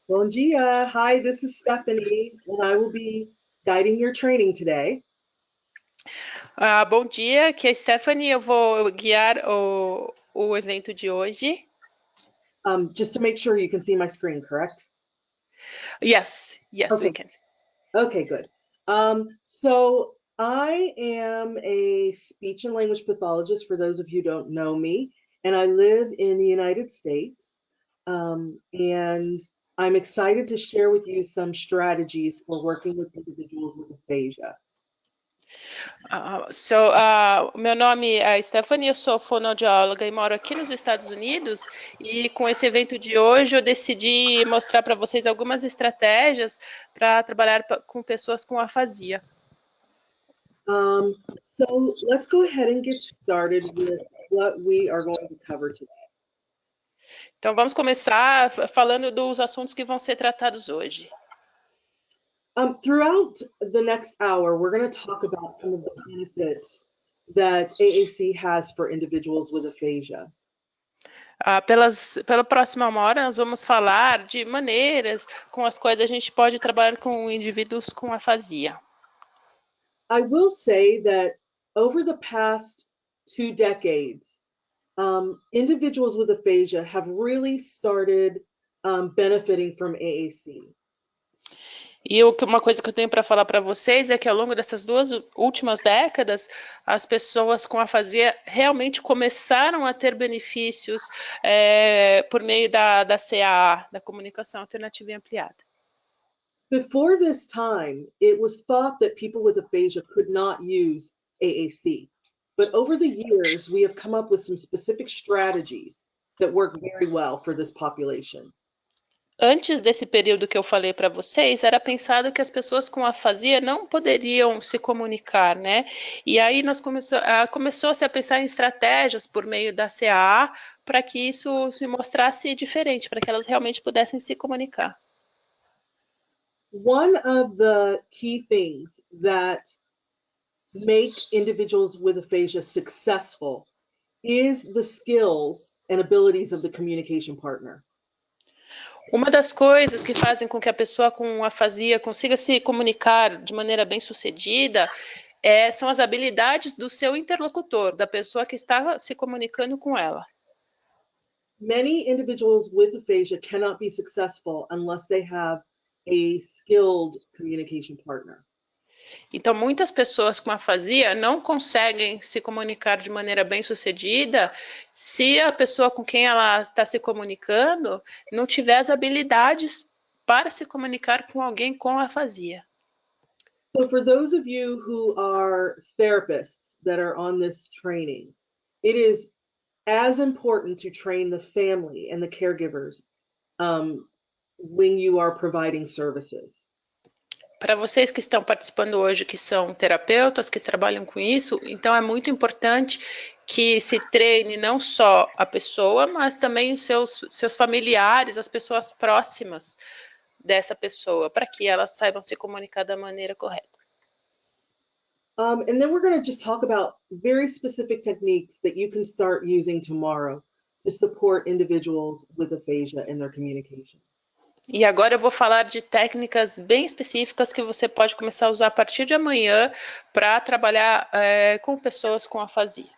Bom dia. Hi, this is Stephanie, and I will be guiding your training today. Bom dia, aqui é a Stephanie, eu vou guiar o evento de hoje. Just to make sure you can see my screen, correct? Yes, Okay. we can. Okay, good. So I am a speech and language pathologist, for those of you who don't know me, and I live in the United States. And I'm excited to share with you some strategies for working with individuals with aphasia. Meu nome é Stephanie, eu sou fonoaudióloga e moro aqui nos Estados Unidos. E com esse evento de hoje eu decidi mostrar para vocês algumas estratégias para trabalhar com pessoas com afasia. So let's go ahead and get started with what we are going to cover today. Então vamos começar falando dos assuntos que vão ser tratados hoje. Throughout the next hour, we're going to talk about some of the benefits that AAC has for individuals with aphasia. Pela próxima hora, nós vamos falar de maneiras com as quais a gente pode trabalhar com indivíduos com afasia. I will say that over the past 2 decades, individuals with aphasia have really started benefiting from AAC. E uma coisa que eu tenho para falar para vocês é que ao longo dessas 2 últimas décadas, as pessoas com afasia realmente começaram a ter benefícios por meio da CAA, da comunicação alternativa e ampliada. Before this time, it was thought that people with aphasia could not use AAC. But over the years, we have come up with some specific strategies that work very well for this population. Antes desse período que eu falei para vocês, era pensado que as pessoas com afasia não poderiam se comunicar, né? E aí começou-se a pensar em estratégias por meio da CAA para que isso se mostrasse diferente, para que elas realmente pudessem se comunicar. One of the key things that make individuals with aphasia successful is the skills and abilities of the communication partner. Uma das coisas que fazem com que a pessoa com afasia consiga se comunicar de maneira bem-sucedida são as habilidades do seu interlocutor, da pessoa que está se comunicando com ela. Many individuals with aphasia cannot be successful unless they have a skilled communication partner. Então, muitas pessoas com afasia não conseguem se comunicar de maneira bem-sucedida se a pessoa com quem ela está se comunicando não tiver as habilidades para se comunicar com alguém com afasia. So for those of you who are therapists that are on this training, it is as important to train the family and the caregivers when you are providing services. Para vocês que estão participando hoje, que são terapeutas, que trabalham com isso, então é muito importante que se treine não só a pessoa, mas também os seus familiares, as pessoas próximas dessa pessoa, para que elas saibam se comunicar da maneira correta. And then we're going to just talk about very specific techniques that you can start using tomorrow to support individuals with aphasia in their communication. E agora eu vou falar de técnicas bem específicas que você pode começar a usar a partir de amanhã para trabalhar com pessoas com afasia.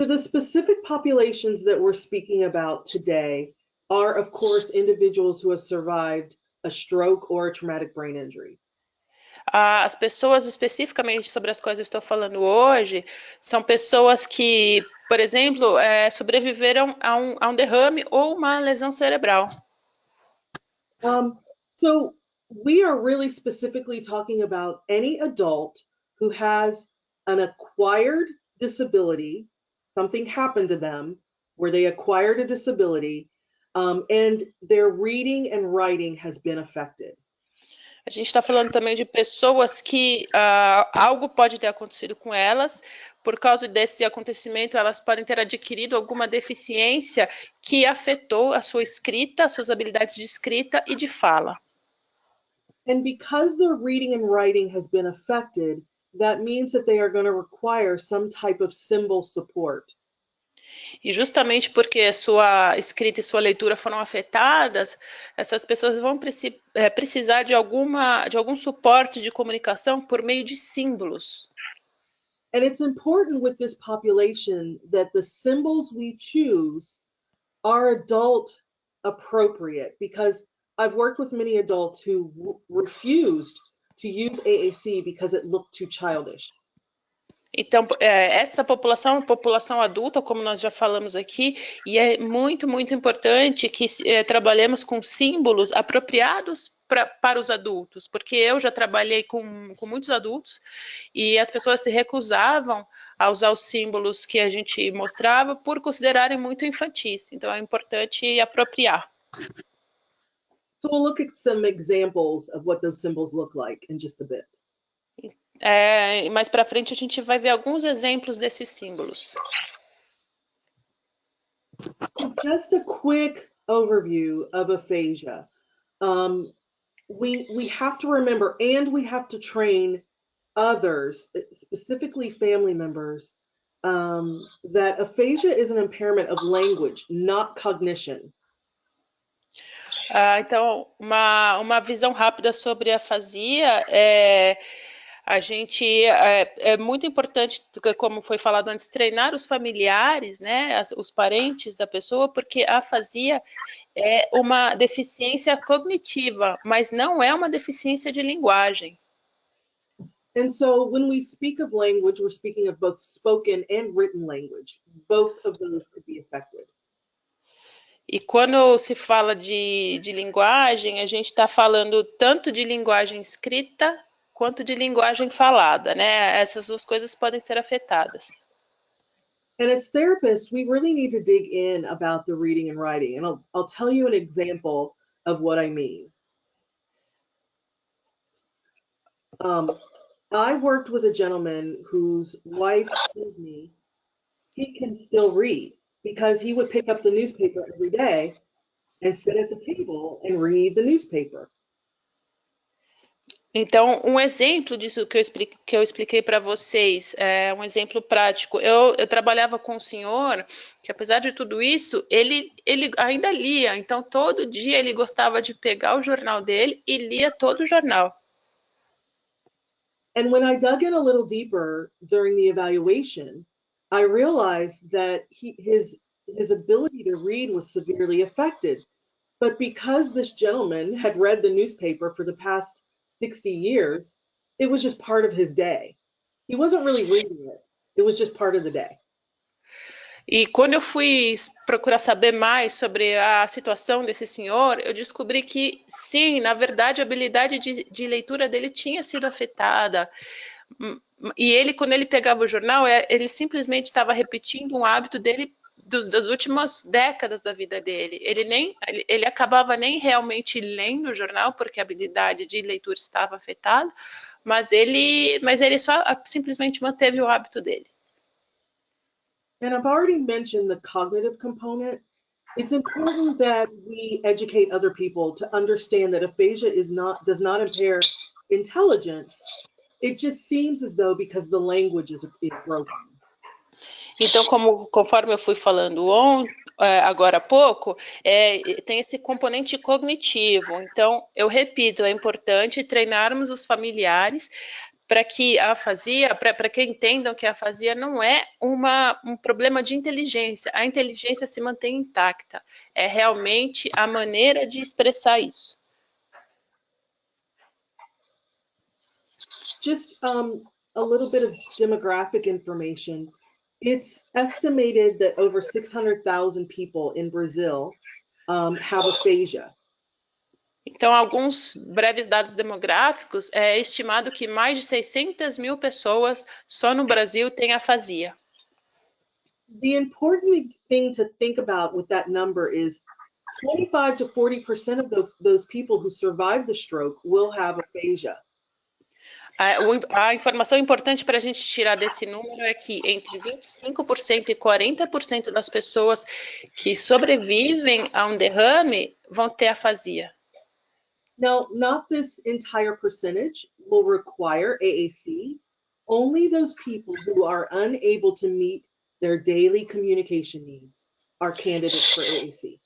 So the specific populations that we're speaking about today are, of course, individuals who have survived a stroke or a traumatic brain injury. As pessoas especificamente sobre as quais eu estou falando hoje são pessoas que, por exemplo, sobreviveram a um derrame ou uma lesão cerebral. So we are really specifically talking about any adult who has an acquired disability, something happened to them where they acquired a disability, and their reading and writing has been affected. A gente está falando também de pessoas que algo pode ter acontecido com elas, por causa desse acontecimento elas podem ter adquirido alguma deficiência que afetou a sua escrita, as suas habilidades de escrita e de fala. And because their reading and writing has been affected, that means that they are going to require some type of symbol support. E justamente porque sua escrita e sua leitura foram afetadas, essas pessoas vão precisar de algum suporte de comunicação por meio de símbolos. And it's important with this population that the symbols we choose are adult appropriate, because I've worked with many adults who refused to use AAC because it looked too childish. Então, essa população é uma população adulta, como nós já falamos aqui, e é muito, muito importante que trabalhemos com símbolos apropriados para os adultos, porque eu já trabalhei com muitos adultos e as pessoas se recusavam a usar os símbolos que a gente mostrava por considerarem muito infantis. Então, é importante apropriar. So we'll look at some examples of what those symbols look like in just a bit. Mais para frente a gente vai ver alguns exemplos desses símbolos. Just a quick overview of aphasia. We have to remember, and we have to train others, specifically family members, that aphasia is an impairment of language, not cognition. Então, uma visão rápida sobre a afasia a gente é muito importante, como foi falado antes, treinar os familiares, né, os parentes da pessoa, porque a afasia é uma deficiência cognitiva, mas não é uma deficiência de linguagem. And so when we speak of language, we're speaking of both spoken and written language. Both of those could be affected. E quando se fala de linguagem, a gente está falando tanto de linguagem escrita quanto de linguagem falada, né? Essas duas coisas podem ser afetadas. And as therapists, we really need to dig in about the reading and writing. And I'll tell you an example of what I mean. I worked with a gentleman whose wife told me he can still read because he would pick up the newspaper every day and sit at the table and read the newspaper. Então, um exemplo disso que eu expliquei para vocês, um exemplo prático. Eu trabalhava com um senhor que, apesar de tudo isso, ele ainda lia. Então, todo dia ele gostava de pegar o jornal dele e lia todo o jornal. And when I dug in a little deeper during the evaluation, I realized that his ability to read was severely affected. But because this gentleman had read the newspaper for the past 60 years, it was just part of his day. He wasn't really reading it. It was just part of the day. E quando eu fui procurar saber mais sobre a situação desse senhor, eu descobri que, sim, na verdade, a habilidade de leitura dele tinha sido afetada. E ele, quando ele pegava o jornal, ele simplesmente estava repetindo um hábito dele das últimas décadas da vida dele. Ele acabava nem realmente lendo o jornal, porque a habilidade de leitura estava afetada, mas ele só simplesmente manteve o hábito dele. And I've already mentioned the cognitive component. It's important that we educate other people to understand that aphasia does not impair intelligence. It just seems as though because the language is broken. Então, conforme eu fui falando agora há pouco, tem esse componente cognitivo. Então, eu repito, é importante treinarmos os familiares para que a afasia, para que entendam que a afasia não é um problema de inteligência. A inteligência se mantém intacta. É realmente a maneira de expressar isso. Just a little bit of demographic information. It's estimated that over 600,000 people in Brazil have aphasia. Então, alguns breves dados demográficos, é estimado que mais de 600 mil pessoas só no Brasil têm afasia. The important thing to think about with that number is 25 to 40% of those people who survive the stroke will have aphasia. A informação importante para a gente tirar desse número é que entre 25% e 40% das pessoas que sobrevivem a um derrame vão ter afasia. Now, not this entire percentage will require AAC. Only those people who are unable to meet their daily communication needs are candidates for AAC.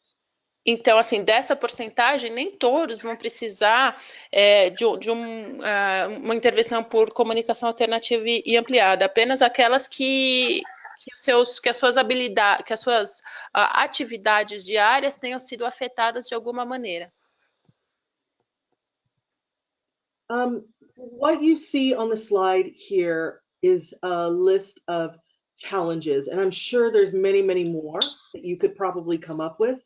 Então, assim, dessa porcentagem, nem todos vão precisar uma intervenção por comunicação alternativa e ampliada, apenas aquelas que as suas habilidades, que as suas atividades diárias tenham sido afetadas de alguma maneira. What you see on the slide here is a list of challenges, and I'm sure there's many, many more that you could probably come up with.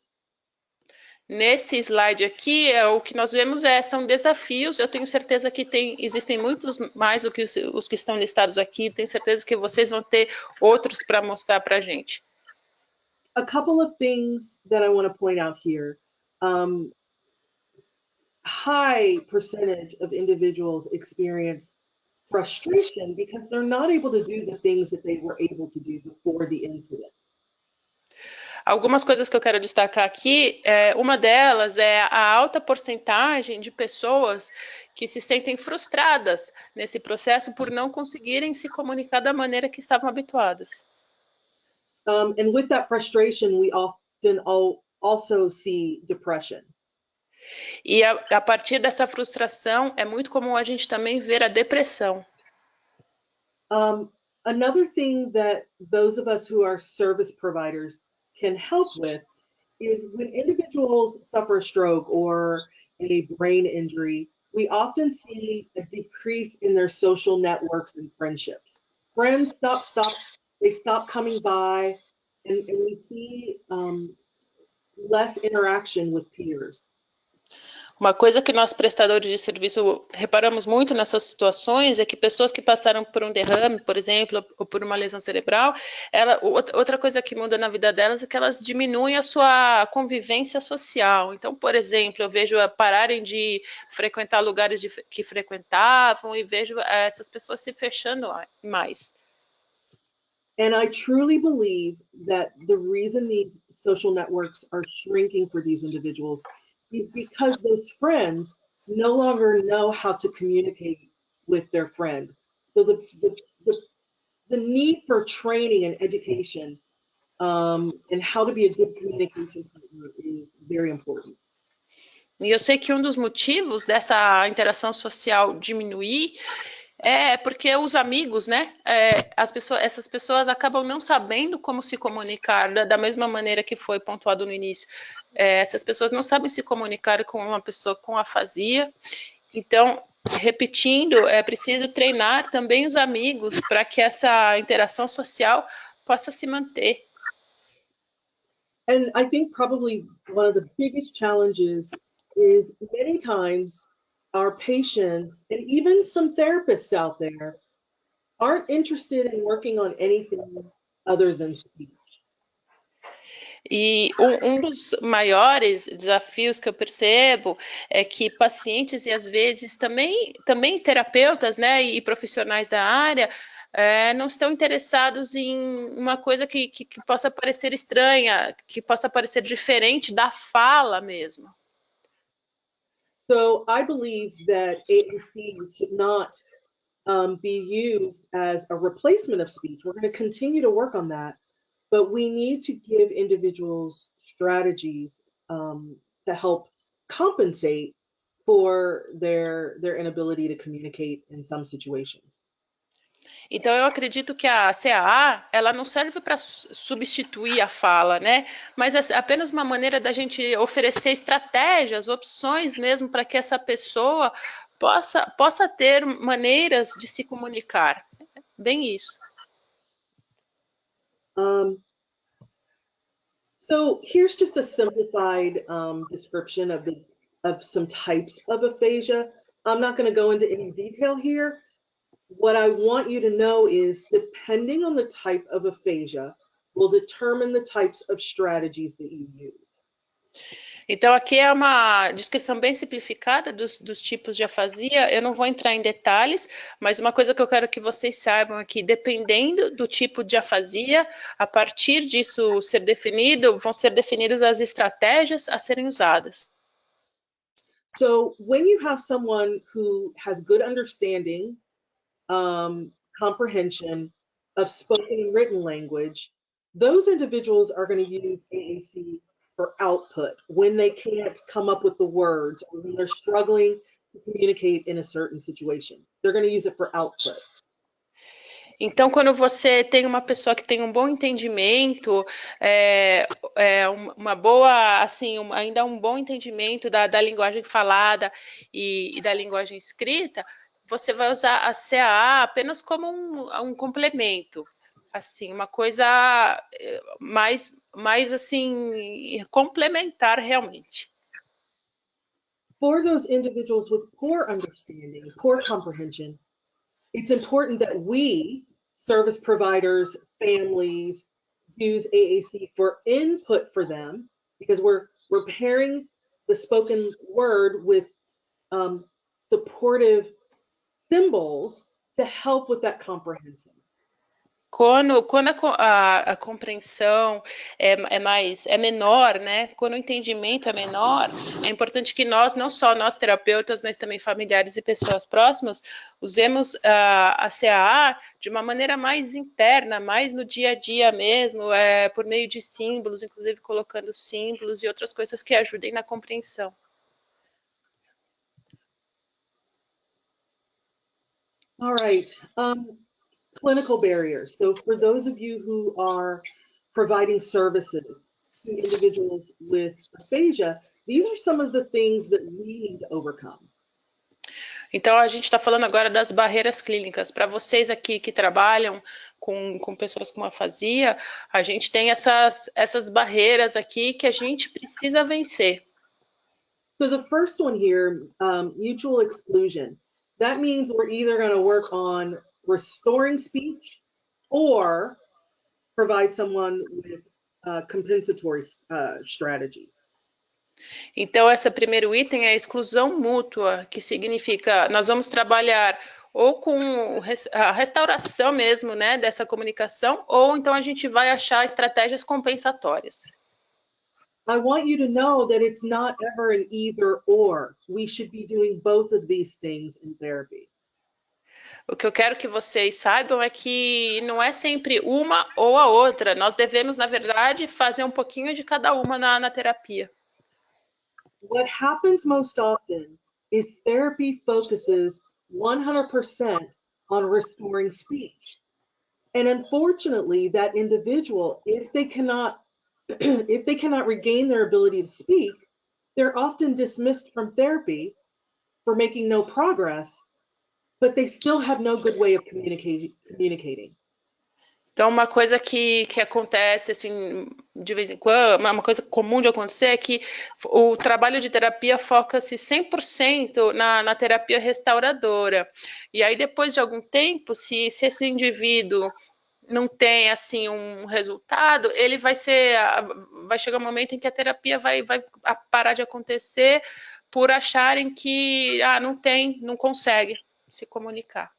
Nesse slide aqui, o que nós vemos são desafios. Eu tenho certeza que existem muitos mais do que os que estão listados aqui. Tenho certeza que vocês vão ter outros para mostrar para a gente. A couple of things that I want to point out here. High percentage of individuals experience frustration because they're not able to do the things that they were able to do before the incident. Algumas coisas que eu quero destacar aqui, uma delas é a alta porcentagem de pessoas que se sentem frustradas nesse processo por não conseguirem se comunicar da maneira que estavam habituadas. And with that frustration, we often also see depression. E a partir dessa frustração, é muito comum a gente também ver a depressão. Another thing that those of us who are service providers can help with is when individuals suffer a stroke or a brain injury, we often see a decrease in their social networks and friendships. Friends they stop coming by, and we see less interaction with peers. Uma coisa que nós, prestadores de serviço, reparamos muito nessas situações é que pessoas que passaram por um derrame, por exemplo, ou por uma lesão cerebral, outra coisa que muda na vida delas é que elas diminuem a sua convivência social. Então, por exemplo, eu vejo pararem de frequentar lugares que frequentavam e vejo essas pessoas se fechando mais. And I truly believe that the reason these social networks are shrinking for these individuals is because those friends no longer know how to communicate with their friend. So the need for training and education and how to be a good communication partner is very important. E eu sei que um dos motivos dessa interação social diminuir é porque os amigos, né? Essas pessoas acabam não sabendo como se comunicar da mesma maneira que foi pontuado no início. Essas pessoas não sabem se comunicar com uma pessoa com afasia. Então, repetindo, é preciso treinar também os amigos para que essa interação social possa se manter. And I think probably one of the biggest challenges is many times our patients and even some therapists out there aren't interested in working on anything other than speech. E um dos maiores desafios que eu percebo é que pacientes e às vezes também terapeutas, né, e profissionais da área não estão interessados em uma coisa que possa parecer estranha, que possa parecer diferente da fala mesmo. So I believe that AAC should not be used as a replacement of speech. We're going to continue to work on that, but we need to give individuals strategies to help compensate for their inability to communicate in some situations. Então, eu acredito que a CAA, ela não serve para substituir a fala, né? Mas é apenas uma maneira da gente oferecer estratégias, opções mesmo, para que essa pessoa possa ter maneiras de se comunicar. Bem isso. So here's just a simplified description of some types of aphasia. I'm not going to go into any detail here. What I want you to know is, depending on the type of aphasia, will determine the types of strategies that you use. Então, aqui é uma descrição bem simplificada dos tipos de afasia. Eu não vou entrar em detalhes, mas uma coisa que eu quero que vocês saibam é que, dependendo do tipo de afasia, a partir disso ser definido, vão ser definidas as estratégias a serem usadas. So when you have someone who has good understanding, comprehension of spoken and written language, those individuals are going to use AAC for output when they can't come up with the words or when they're struggling to communicate in a certain situation. They're going to use it for output. Então, quando você tem uma pessoa que tem um bom entendimento, uma boa, assim, ainda um bom entendimento da linguagem falada e da linguagem escrita, você vai usar a CAA apenas como um complemento, assim, uma coisa mais assim, complementar realmente. For those individuals with poor understanding, poor comprehension, it's important that we, service providers, families, use AAC for input for them because we're pairing the spoken word with supportive symbols to help with that comprehension. Quando a compreensão é menor, né? Quando o entendimento é menor, é importante que nós, não só nós terapeutas, mas também familiares e pessoas próximas, usemos a CAA de uma maneira mais interna, mais no dia a dia mesmo, por meio de símbolos, inclusive colocando símbolos e outras coisas que ajudem na compreensão. All right. Clinical barriers. So for those of you who are providing services to individuals with aphasia, these are some of the things that we need to overcome. Então, a gente está falando agora das barreiras clínicas. Para vocês aqui que trabalham com pessoas com afasia, a gente tem essas barreiras aqui que a gente precisa vencer. So the first one here, mutual exclusion. That means we're either going to work on restoring speech or provide someone with compensatory strategies. Então, esse primeiro item é a exclusão mútua, que significa nós vamos trabalhar ou com a restauração mesmo, né, dessa comunicação, ou então a gente vai achar estratégias compensatórias. I want you to know that it's not ever an either or. We should be doing both of these things in therapy. O que eu quero que vocês saibam é que não é sempre uma ou a outra. Nós devemos, na verdade, fazer um pouquinho de cada uma na terapia. What happens most often is therapy focuses 100% on restoring speech. And unfortunately, that individual, if they cannot regain their ability to speak, they're often dismissed from therapy for making no progress, but they still have no good way of communicating. Então, uma coisa que acontece, assim, de vez em quando, uma coisa comum de acontecer é que o trabalho de terapia foca-se 100% na terapia restauradora. E aí, depois de algum tempo, se esse indivíduo não tem, assim, um resultado, ele vai chegar um momento em que a terapia vai parar de acontecer por acharem que, não consegue se comunicar.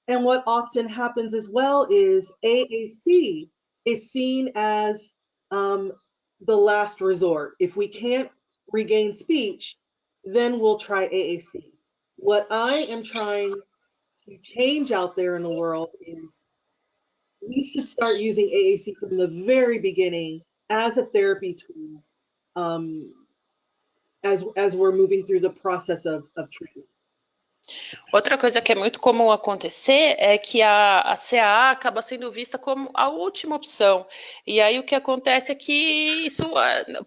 And what often happens as well is AAC is seen as the last resort. If we can't regain speech, then we'll try AAC. What I am trying to change out there in the world is we should start using AAC from the very beginning as a therapy tool as we're moving through the process of treatment. Outra coisa que é muito comum acontecer é que a CAA acaba sendo vista como a última opção. E aí o que acontece é que isso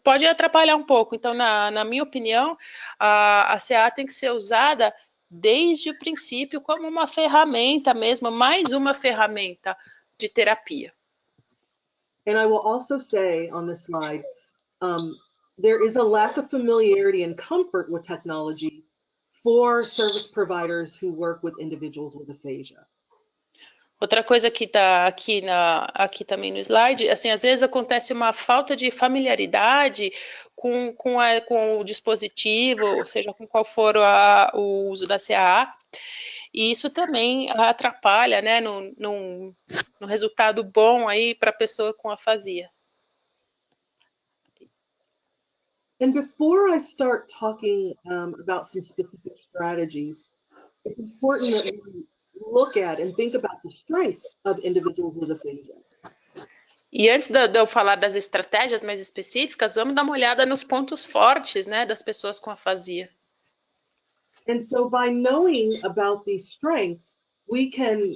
pode atrapalhar um pouco. Então, na minha opinião, a CAA tem que ser usada desde o princípio como uma ferramenta mesmo, mais uma ferramenta de terapia. And I will also say on this slide, there is a lack of familiarity and comfort with technology for service providers who work with individuals with aphasia. Outra coisa que está aqui também no slide, assim, às vezes acontece uma falta de familiaridade com o dispositivo, ou seja, com qual for o uso da CAA, e isso também atrapalha, né, no resultado bom aí para a pessoa com afasia. And before I start talking about some specific strategies, it's important that we look at and think about the strengths of individuals with aphasia. E antes de eu falar das estratégias mais específicas, vamos dar uma olhada nos pontos fortes, né, das pessoas com afasia. And so by knowing about these strengths, we can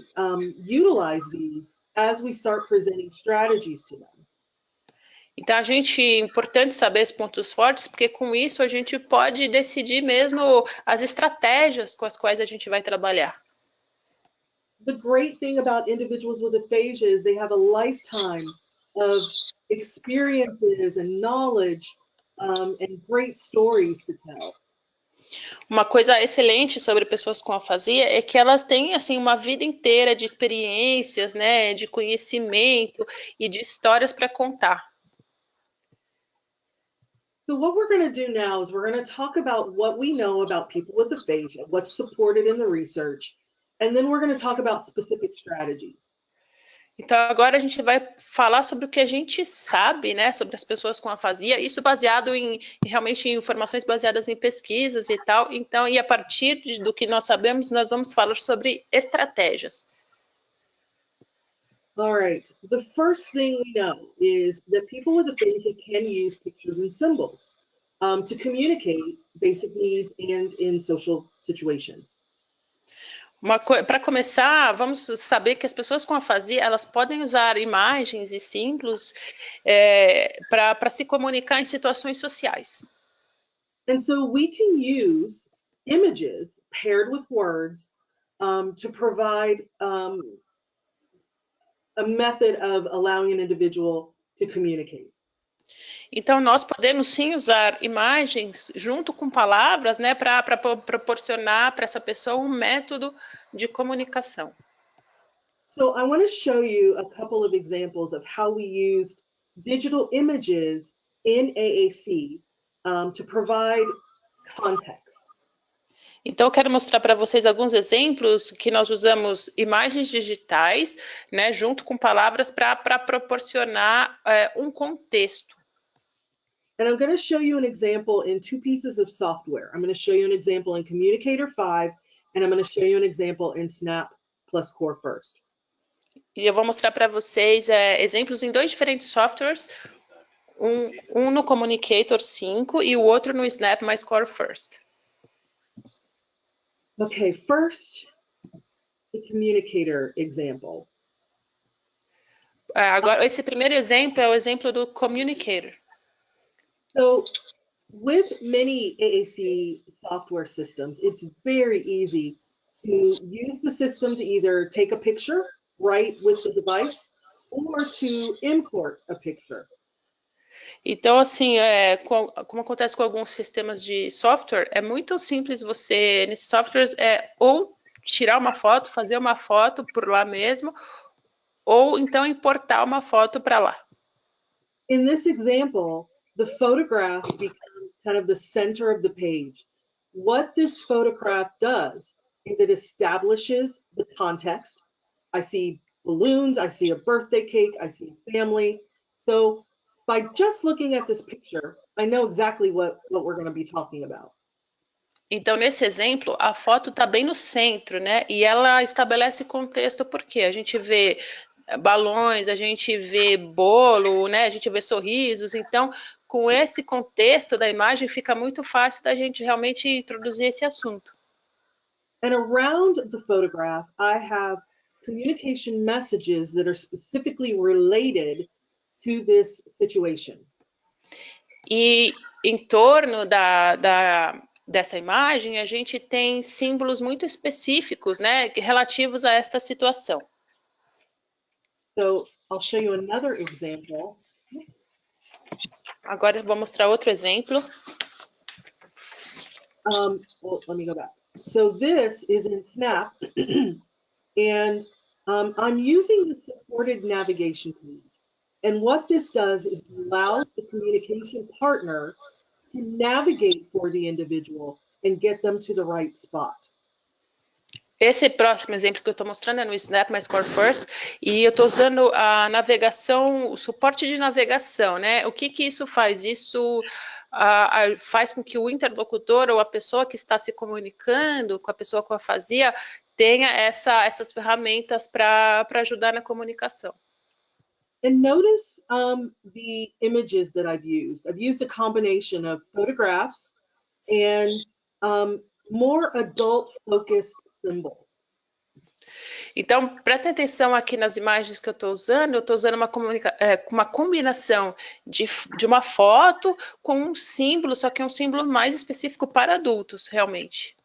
utilize these as we start presenting strategies to them. Então, é importante saber esses pontos fortes, porque com isso a gente pode decidir mesmo as estratégias com as quais a gente vai trabalhar. The great thing about individuals with aphasia is they have a lifetime of experiences and knowledge and great stories to tell. Uma coisa excelente sobre pessoas com afasia é que elas têm assim uma vida inteira de experiências, né, de conhecimento e de histórias para contar. So what we're going to do now is we're going to talk about what we know about people with aphasia, what's supported in the research, and then we're going to talk about specific strategies. Então agora a gente vai falar sobre o que a gente sabe, né, sobre as pessoas com afasia, isso baseado realmente em informações baseadas em pesquisas e tal. Então, e a partir do que nós sabemos, nós vamos falar sobre estratégias. All right. The first thing we know is that people with aphasia can use pictures and symbols to communicate basic needs and in social situations. Para começar, vamos saber que as pessoas com afasia, elas podem usar imagens e símbolos para se comunicar em situações sociais. And so we can use images paired with words to provide a method of allowing an individual to communicate. Então, nós podemos sim usar imagens junto com palavras, né, para proporcionar para essa pessoa um método de comunicação. So I want to show you a couple of examples of how we used digital images in AAC to provide context. Então, eu quero mostrar para vocês alguns exemplos que nós usamos imagens digitais, né, junto com palavras para proporcionar um contexto. And I'm going to show you an example in two pieces of software. I'm going to show you an example in Communicator 5, and I'm going to show you an example in Snap plus Core First. E eu vou mostrar para vocês exemplos em dois diferentes softwares, um no Communicator 5 e o outro no Snap mais Core First. Okay, first, the Communicator example. Agora, esse primeiro exemplo é o exemplo do Communicator. So with many AAC software systems, it's very easy to use the system to either take a picture right with the device or to import a picture. Então, assim, como acontece com alguns sistemas de software, é muito simples você, nesses softwares, ou tirar uma foto, fazer uma foto por lá mesmo, ou então importar uma foto para lá. In this example, the photograph becomes kind of the center of the page. What this photograph does is it establishes the context. I see balloons, I see a birthday cake, I see a family. So by just looking at this picture, I know exactly what we're going to be talking about. Então, nesse exemplo, a foto está bem no centro, né? E ela estabelece contexto porque a gente vê balões, a gente vê bolo, né? A gente vê sorrisos. Então, com esse contexto da imagem, fica muito fácil da gente realmente introduzir esse assunto. And around the photograph, I have communication messages that are specifically related to this situation. E em torno dessa imagem, a gente tem símbolos muito específicos, né, relativos a esta situação. So I'll show you another example. Agora eu vou mostrar outro exemplo. Well, let me go back. So this is in Snap, and I'm using the supported navigation page. And what this does is allows the communication partner to navigate for the individual and get them to the right spot. Esse próximo exemplo que eu estou mostrando é no Snap mais Core First, e eu estou usando a navegação, o suporte de navegação, né? O que isso faz? Isso faz com que o interlocutor ou a pessoa que está se comunicando com a pessoa com afasia tenha essas ferramentas para ajudar na comunicação. And notice the images that I've used. I've used a combination of photographs and more adult-focused symbols. Então, prestem atenção aqui nas imagens que eu estou usando. Eu estou usando uma combinação de uma foto com um símbolo, só que é um símbolo mais específico para adultos, realmente.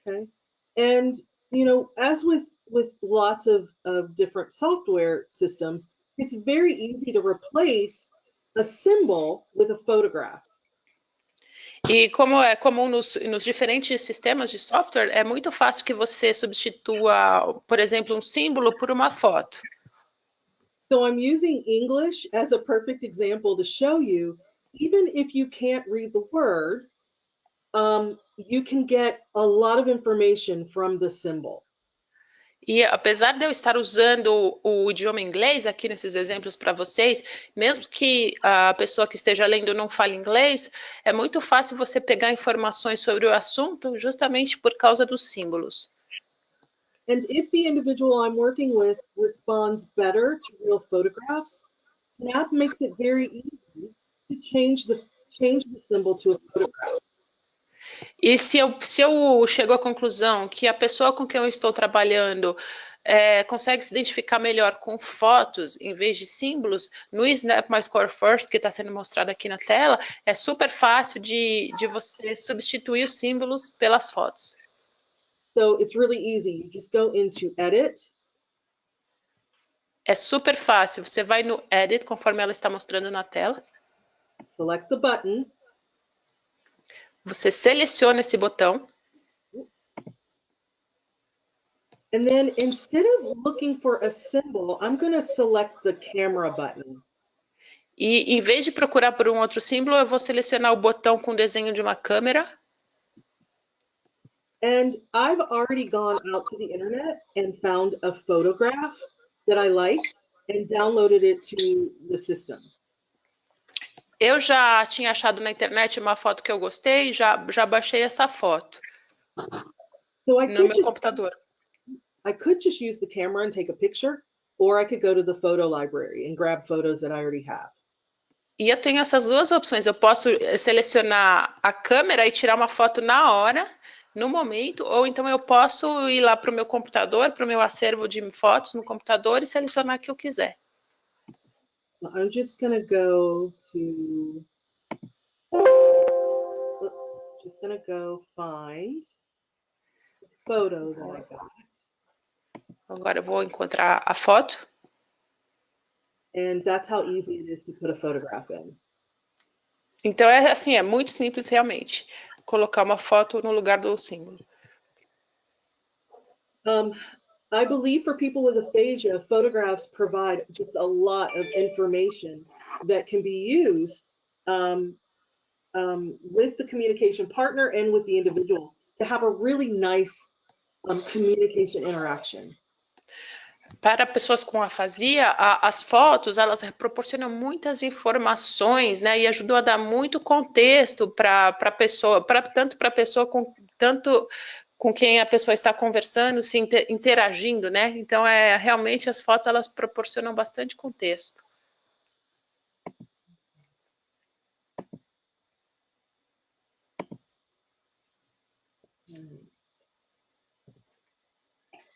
Okay. And, you know, as with lots of different software systems, it's very easy to replace a symbol with a photograph. E como é comum nos diferentes sistemas de software, é muito fácil que você substitua, por exemplo, um símbolo por uma foto. So I'm using English as a perfect example to show you, even if you can't read the word, you can get a lot of information from the symbol. E apesar de eu estar usando o idioma inglês aqui nesses exemplos para vocês, mesmo que a pessoa que esteja lendo não fale inglês, é muito fácil você pegar informações sobre o assunto justamente por causa dos símbolos. And if the individual I'm working with responds better to real photographs, Snap makes it very easy to change the symbol to a photograph. E se eu chego à conclusão que a pessoa com quem eu estou trabalhando consegue se identificar melhor com fotos em vez de símbolos, no Snap My Score First, que está sendo mostrado aqui na tela, é super fácil de você substituir os símbolos pelas fotos. So it's really easy. You just go into Edit. É super fácil. Você vai no Edit, conforme ela está mostrando na tela. Select the button. Você seleciona esse botão. And then instead of looking for a symbol, I'm going to select the camera button. E em vez de procurar por um outro símbolo, eu vou selecionar o botão com o desenho de uma câmera. And I've already gone out to the internet and found a photograph that I liked and downloaded it to the system. Eu já tinha achado na internet uma foto que eu gostei, já baixei essa foto So no meu computador. I could just use the camera and take a picture, or I could go to the photo library and grab photos that I already have. E eu tenho essas duas opções. Eu posso selecionar a câmera e tirar uma foto na hora, no momento, ou então eu posso ir lá para o meu computador, para o meu acervo de fotos no computador e selecionar o que eu quiser. I'm just going to go to, just going to go find the photo that I got. Agora eu vou encontrar a foto. And that's how easy it is to put a photograph in. Então é assim, é muito simples realmente, colocar uma foto no lugar do símbolo. I believe for people with aphasia, photographs provide just a lot of information that can be used with the communication partner and with the individual to have a really nice communication interaction. Para pessoas com afasia, as fotos elas proporcionam muitas informações, né, e ajudam a dar muito contexto para a pessoa, tanto para a pessoa tanto com quem a pessoa está conversando, se interagindo, né? Então realmente as fotos elas proporcionam bastante contexto.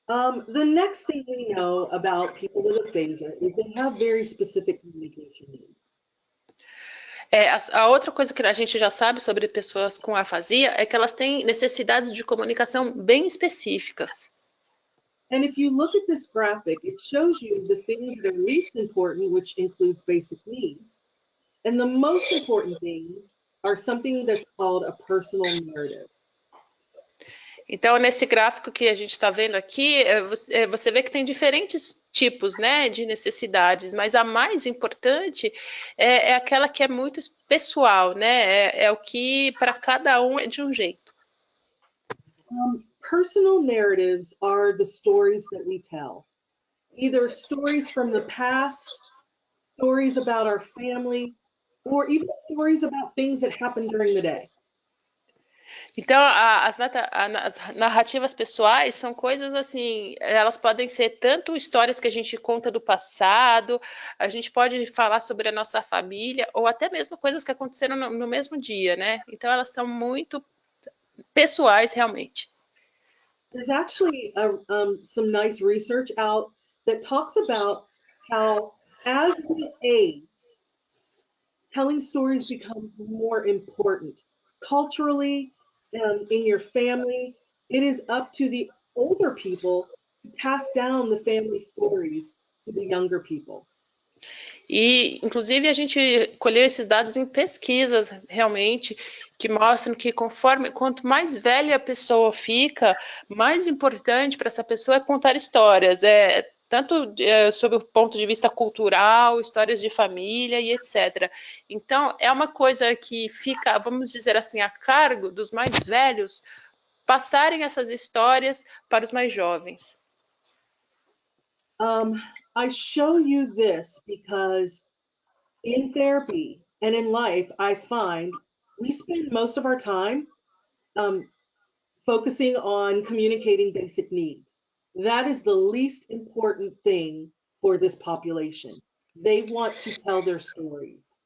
The next thing we know about people with aphasia is they have very specific communication needs. A outra coisa que a gente já sabe sobre pessoas com afasia é que elas têm necessidades de comunicação bem específicas. And if you look at this graphic, it shows you the things that are least important, which includes basic needs. And the most important things are something that's called a personal narrative. Então, nesse gráfico que a gente está vendo aqui, você vê que tem diferentes tipos, né, de necessidades, mas a mais importante é aquela que é muito pessoal, né, é o que para cada um é de um jeito. Personal narratives are the stories that we tell, either stories from the past, stories about our family, or even stories about things that happened during the day. Então, as narrativas pessoais são coisas assim, elas podem ser tanto histórias que a gente conta do passado, a gente pode falar sobre a nossa família, ou até mesmo coisas que aconteceram no mesmo dia, né? Então, elas são muito pessoais, realmente. There's actually some nice research out that talks about how, as we age, telling stories becomes more important. Culturally, in your family, it is up to the older people to pass down the family stories to the younger people. E, inclusive, a gente colheu esses dados em pesquisas, realmente, que mostram que quanto mais velha a pessoa fica, mais importante para essa pessoa é contar histórias, tanto sob o ponto de vista cultural, histórias de família e etc. Então, é uma coisa que fica, vamos dizer assim, a cargo dos mais velhos passarem essas histórias para os mais jovens. I show you this because in therapy and in life, I find we spend most of our time focusing on communicating basic needs. That is the least important thing for this population. They want to tell their stories.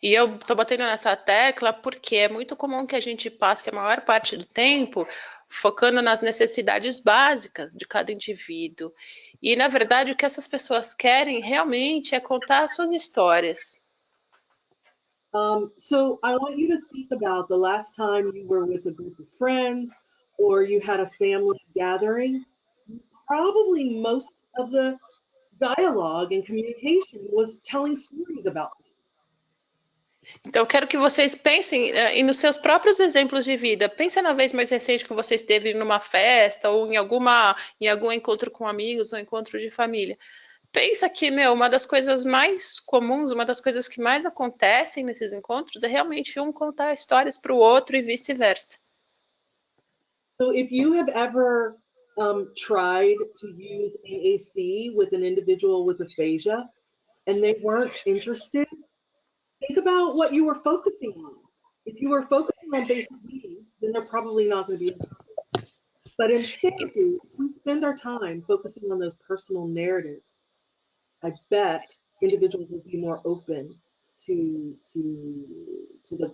E eu estou batendo nessa tecla porque é muito comum que a gente passe a maior parte do tempo focando nas necessidades básicas de cada indivíduo. E, na verdade, o que essas pessoas querem realmente é contar as suas histórias. So I want you to think about the last time you were with a group of friends or you had a family gathering. Probably most of the dialogue and communication was telling stories about things. Então, eu quero que vocês pensem nos seus próprios exemplos de vida. Pensa na vez mais recente que você esteve numa festa ou em algum encontro com amigos ou encontro de família. Pensa que, uma das coisas mais comuns, uma das coisas que mais acontecem nesses encontros é realmente um contar histórias para o outro e vice-versa. So if you have ever tried to use AAC with an individual with aphasia and they weren't interested, think about what you were focusing on. If you were focusing on basic needs, then they're probably not going to be interested. But in therapy, we spend our time focusing on those personal narratives. I bet individuals will be more open to the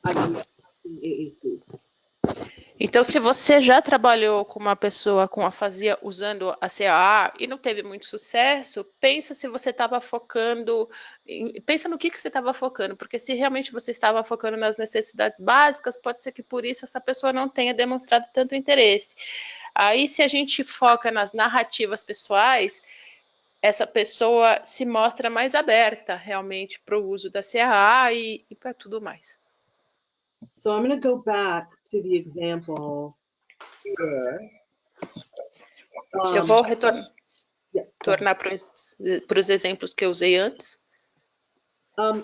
idea of AAC. Então, se você já trabalhou com uma pessoa com afasia usando a CAA e não teve muito sucesso, pensa se você estava focando, pensa no que você estava focando, porque se realmente você estava focando nas necessidades básicas, pode ser que por isso essa pessoa não tenha demonstrado tanto interesse. Aí, se a gente foca nas narrativas pessoais, essa pessoa se mostra mais aberta realmente para o uso da CAA e para tudo mais. So I'm going to go back to the example here. Eu vou retornar para os exemplos que eu usei antes.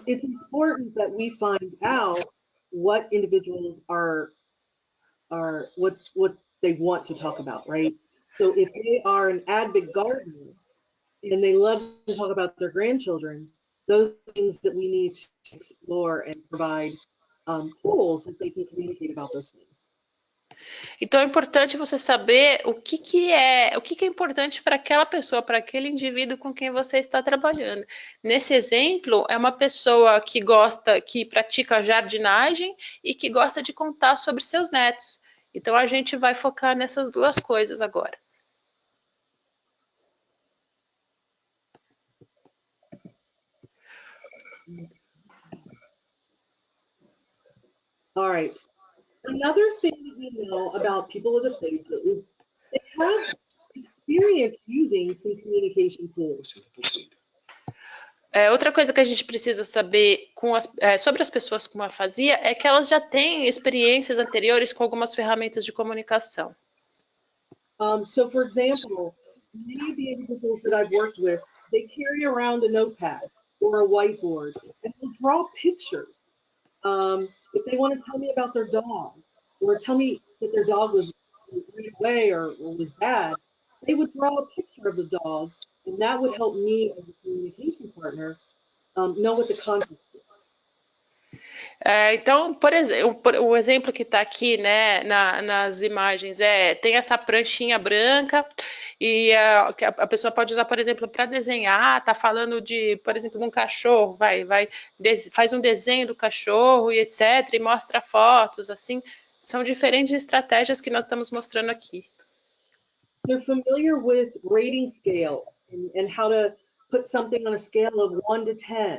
It's important that we find out what individuals are what they want to talk about, right? So if they are an avid gardener and they love to talk about their grandchildren, those are things that we need to explore and provide tools that they can communicate about those things. Então é importante você saber o que é importante para aquela pessoa, para aquele indivíduo com quem você está trabalhando. Nesse exemplo, é uma pessoa que pratica jardinagem e que gosta de contar sobre seus netos. Então a gente vai focar nessas duas coisas agora. All right. Another thing that we know about people with aphasia is they have experience using some communication tools. Outra coisa que a gente precisa saber sobre as pessoas com afasia é que elas já têm experiências anteriores com algumas ferramentas de comunicação. So, for example, many of the individuals that I've worked with, they carry around a notepad or a whiteboard and they'll draw pictures. If they want to tell me about their dog or tell me that their dog was ran away or was bad, they would draw a picture of the dog, and that would help me as a communication partner know what the context is. Então, por exemplo, o exemplo que está aqui, né, nas imagens tem essa pranchinha branca e que a pessoa pode usar, por exemplo, para desenhar. Tá falando de, por exemplo, de um cachorro, faz um desenho do cachorro e etc. E mostra fotos, assim. São diferentes estratégias que nós estamos mostrando aqui. They're familiar with rating scale and how to put something on a scale of 1 to 10.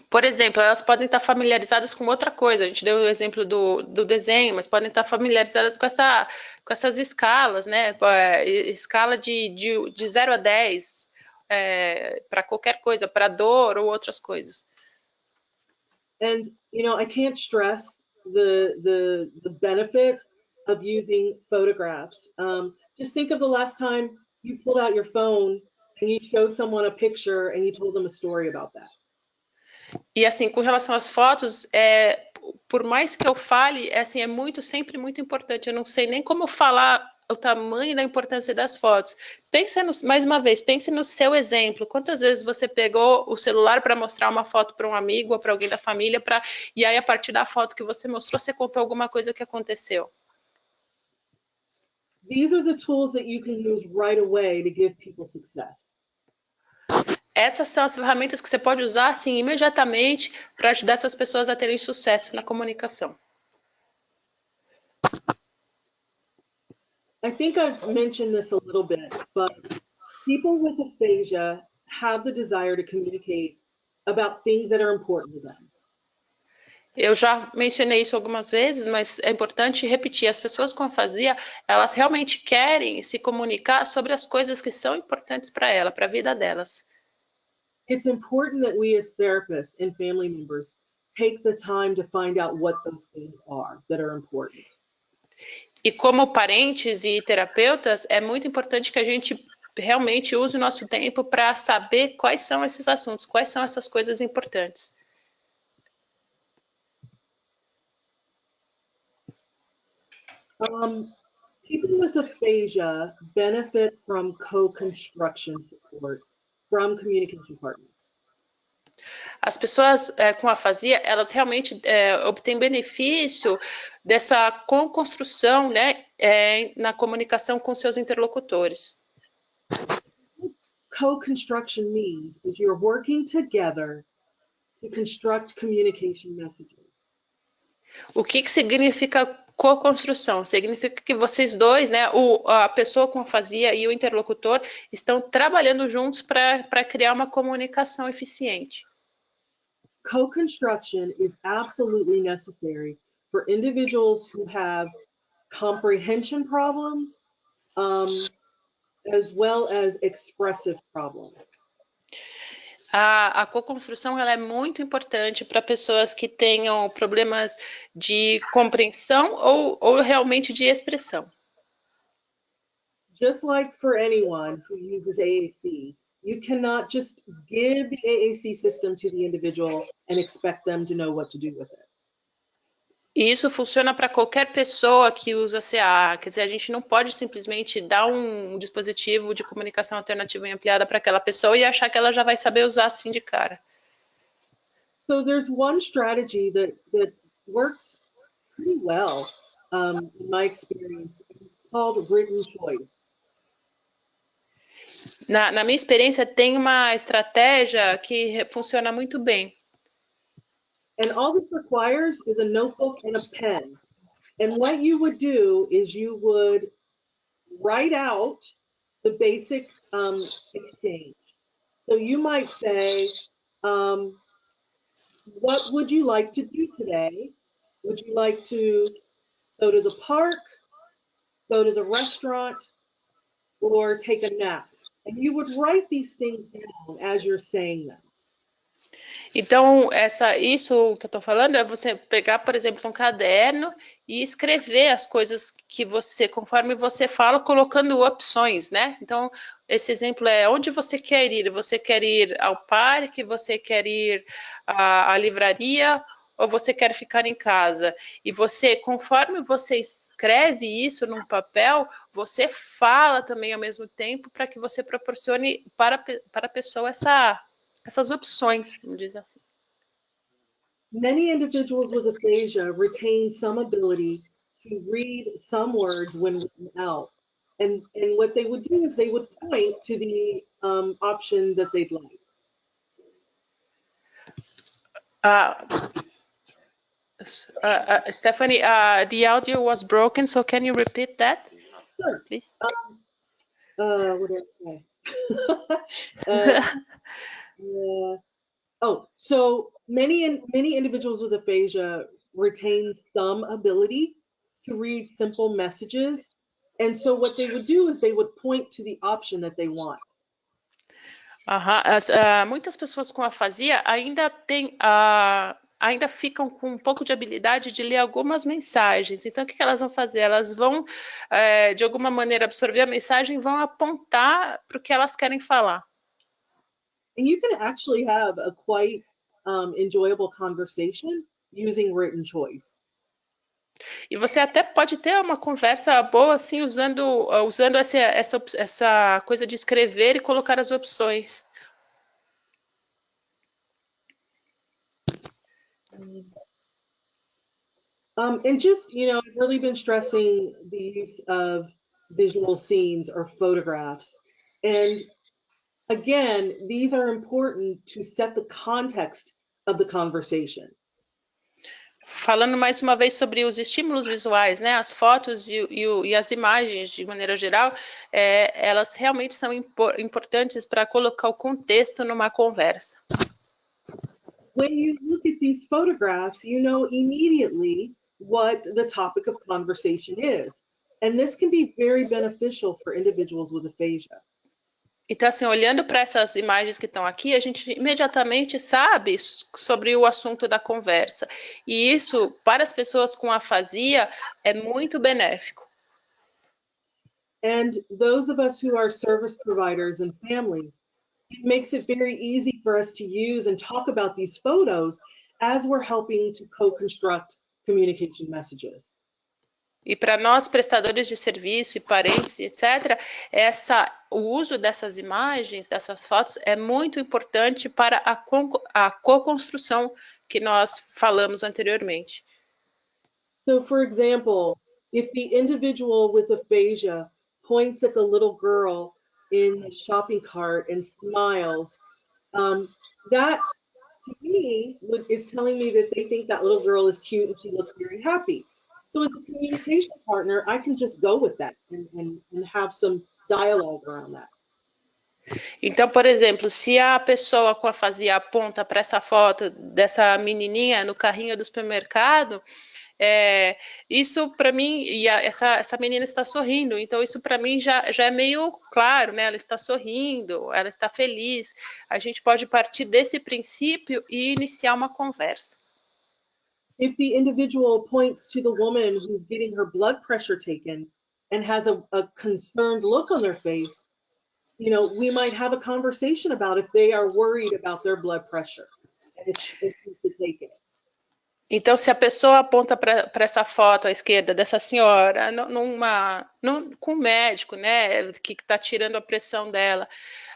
Por exemplo, elas podem estar familiarizadas com outra coisa. A gente deu o exemplo do desenho, mas podem estar familiarizadas com essas escalas, né? Escala de 0 a 10, para qualquer coisa, para dor ou outras coisas. And, I can't stress the benefit of using photographs. Just think of the last time you pulled out your phone and you showed someone a picture and you told them a story about that. E assim, com relação às fotos, por mais que eu fale, assim, sempre muito importante. Eu não sei nem como falar o tamanho da importância das fotos. Mais uma vez, pense no seu exemplo. Quantas vezes você pegou o celular para mostrar uma foto para um amigo ou para alguém da família, e aí a partir da foto que você mostrou, você contou alguma coisa que aconteceu? These are the tools that you can use right away to give people success. Essas são as ferramentas que você pode usar assim imediatamente para ajudar essas pessoas a terem sucesso na comunicação. I think I've mentioned this a little bit, but people with aphasia have the desire to communicate about things that are important to them. Eu já mencionei isso algumas vezes, mas é importante repetir. As pessoas com afasia, elas realmente querem se comunicar sobre as coisas que são importantes para ela, para a vida delas. It's important that we as therapists and family members take the time to find out what those things are that are important. E como parentes e terapeutas, é muito importante que a gente realmente use o nosso tempo para saber quais são esses assuntos, quais são essas coisas importantes. People with aphasia benefit from co-construction support from communication partners. As pessoas com afasia, elas realmente obtêm benefício dessa co-construção, né, na comunicação com seus interlocutores. Co-construction means is you're working together to construct communication messages. O que significa co-construção? Significa que vocês dois, né, a pessoa com afasia e o interlocutor, estão trabalhando juntos para criar uma comunicação eficiente. Co-construction is absolutely necessary for individuals who have comprehension problems, as well as expressive problems. A co-construção ela é muito importante para pessoas que tenham problemas de compreensão ou realmente de expressão. Just like for anyone who uses AAC, you cannot just give the AAC system to the individual and expect them to know what to do with it. E isso funciona para qualquer pessoa que usa CA. Quer dizer, a gente não pode simplesmente dar um dispositivo de comunicação alternativa e ampliada para aquela pessoa e achar que ela já vai saber usar assim de cara. So there's one strategy that works pretty well, in my experience, called written choice. Na minha experiência, tem uma estratégia que funciona muito bem. And all this requires is a notebook and a pen. And what you would do is you would write out the basic exchange. So you might say, what would you like to do today? Would you like to go to the park, go to the restaurant, or take a nap? And you would write these things down as you're saying them. Então, isso que eu estou falando é você pegar, por exemplo, um caderno e escrever as coisas que conforme você fala, colocando opções, né? Então, esse exemplo é onde você quer ir? Você quer ir ao parque? Você quer ir à livraria? Ou você quer ficar em casa? E conforme você escreve isso num papel, você fala também ao mesmo tempo para que você proporcione para a pessoa essas opções, vamos dizer assim. Many individuals with aphasia retain some ability to read some words when written out. And what they would do is they would point to the option that they'd like. Stephanie, the audio was broken, so can you repeat that, Sure. please? What did I say? So many individuals with aphasia retain some ability to read simple messages. And so what they would do is they would point to the option that they want. Muitas pessoas com afasia ainda ficam com um pouco de habilidade de ler algumas mensagens. Então, o que elas vão fazer? Elas vão, de alguma maneira, absorver a mensagem e vão apontar para o que elas querem falar. And you can actually have a quite enjoyable conversation using written choice. E você até pode ter uma conversa boa, assim, usando essa coisa de escrever e colocar as opções. And just, I've really been stressing the use of visual scenes or photographs. And again, these are important to set the context of the conversation. Falando mais uma vez sobre os estímulos visuais, né? As fotos e as imagens, de maneira geral, elas realmente são importantes para colocar o contexto numa conversa. When you look at these photographs, you know immediately what the topic of conversation is. And this can be very beneficial for individuals with aphasia. Então, assim, olhando para essas imagens que estão aqui, a gente imediatamente sabe sobre o assunto da conversa. E isso, para as pessoas com afasia, é muito benéfico. And those of us who are service providers and families, it makes it very easy for us to use and talk about these photos as we're helping to co-construct communication messages. E para nós, prestadores de serviço e parentes, etc., o uso dessas imagens, dessas fotos, é muito importante para a co-construção que nós falamos anteriormente. So, for example, if the individual with aphasia points at the little girl in the shopping cart and smiles, that to me is telling me that they think that little girl is cute and she looks very happy. So as a communication partner, I can just go with that and have some dialogue around that. Então, por exemplo, se a pessoa com afasia aponta para essa foto dessa menininha no carrinho do supermercado, isso para mim, e essa menina está sorrindo, então isso para mim já é meio claro, né? Ela está sorrindo, ela está feliz. A gente pode partir desse princípio e iniciar uma conversa. If the individual points to the woman who's getting her blood pressure taken and has a concerned look on their face, we might have a conversation about if they are worried about their blood pressure and if she should take it. Então, se a pessoa aponta para essa foto à esquerda dessa senhora, com o médico, né, que está tirando a pressão dela,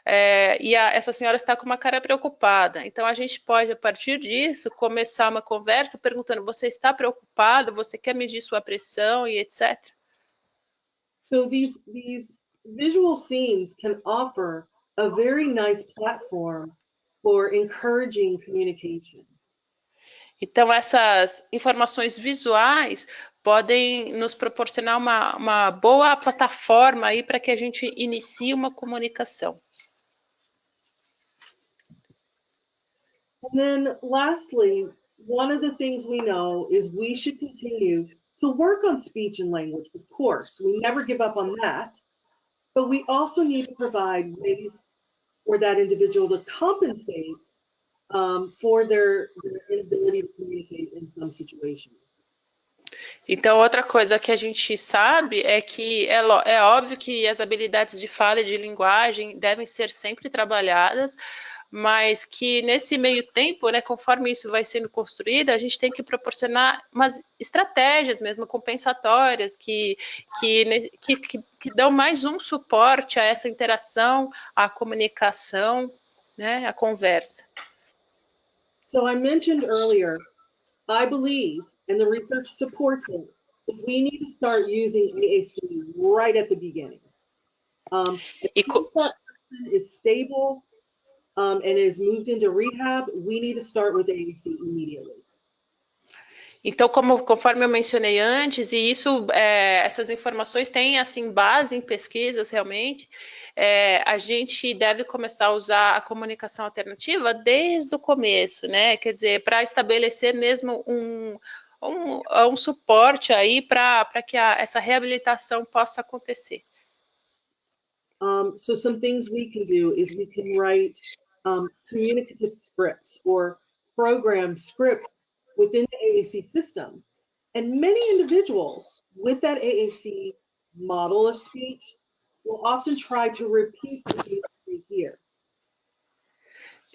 essa senhora está com uma cara preocupada. Então, a gente pode, a partir disso, começar uma conversa perguntando: você está preocupado? Você quer medir sua pressão e etc. So these visual scenes can offer a very nice platform for encouraging communication. Então, essas informações visuais podem nos proporcionar uma boa plataforma aí para que a gente inicie uma comunicação. And then lastly, one of the things we know is we should continue to work on speech and language, of course. We never give up on that, but we also need to provide ways for that individual to compensate for their inability to communicate in some situations. Então, outra coisa que a gente sabe é que é óbvio que as habilidades de fala e de linguagem devem ser sempre trabalhadas, mas que nesse meio tempo, né, conforme isso vai sendo construído, a gente tem que proporcionar umas estratégias mesmo compensatórias que dão mais um suporte a essa interação, à comunicação, né, à conversa. So I mentioned earlier I believe, and the research supports it, that we need to start using AAC right at the beginning. As E, soon as that person is stable and is moved into rehab, we need to start with AAC immediately. Então, conforme eu mencionei antes, e isso, essas informações têm assim base em pesquisas realmente, a gente deve começar a usar a comunicação alternativa desde o começo, né? Quer dizer, para estabelecer mesmo um suporte aí para que essa reabilitação possa acontecer. So some things we can do is we can write communicative scripts or program scripts within the AAC system. And many individuals with that AAC model of speech will often try to repeat what they hear.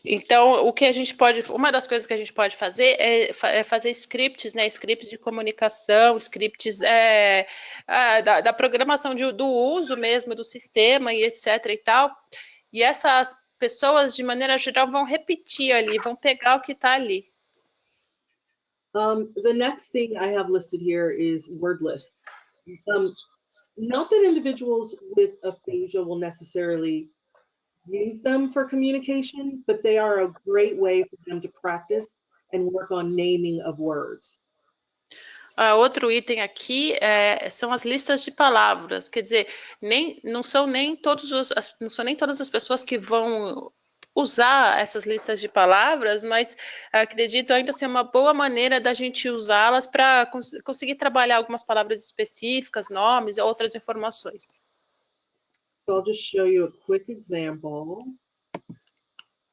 Então, o que a gente pode, uma das coisas que a gente pode fazer é fazer scripts, né? Scripts de comunicação, scripts da programação do uso mesmo do sistema e etc e tal. E essas pessoas, de maneira geral, vão repetir ali, vão pegar o que está ali. The next thing I have listed here is word lists. Not that individuals with aphasia will necessarily use them for communication, but they are a great way for them to practice and work on naming of words. Outro item aqui são as listas de palavras, quer dizer, não são nem todas as pessoas que vão usar essas listas de palavras, mas acredito ainda ser uma boa maneira da gente usá-las para conseguir trabalhar algumas palavras específicas, nomes e outras informações. So I'll just show you a quick example.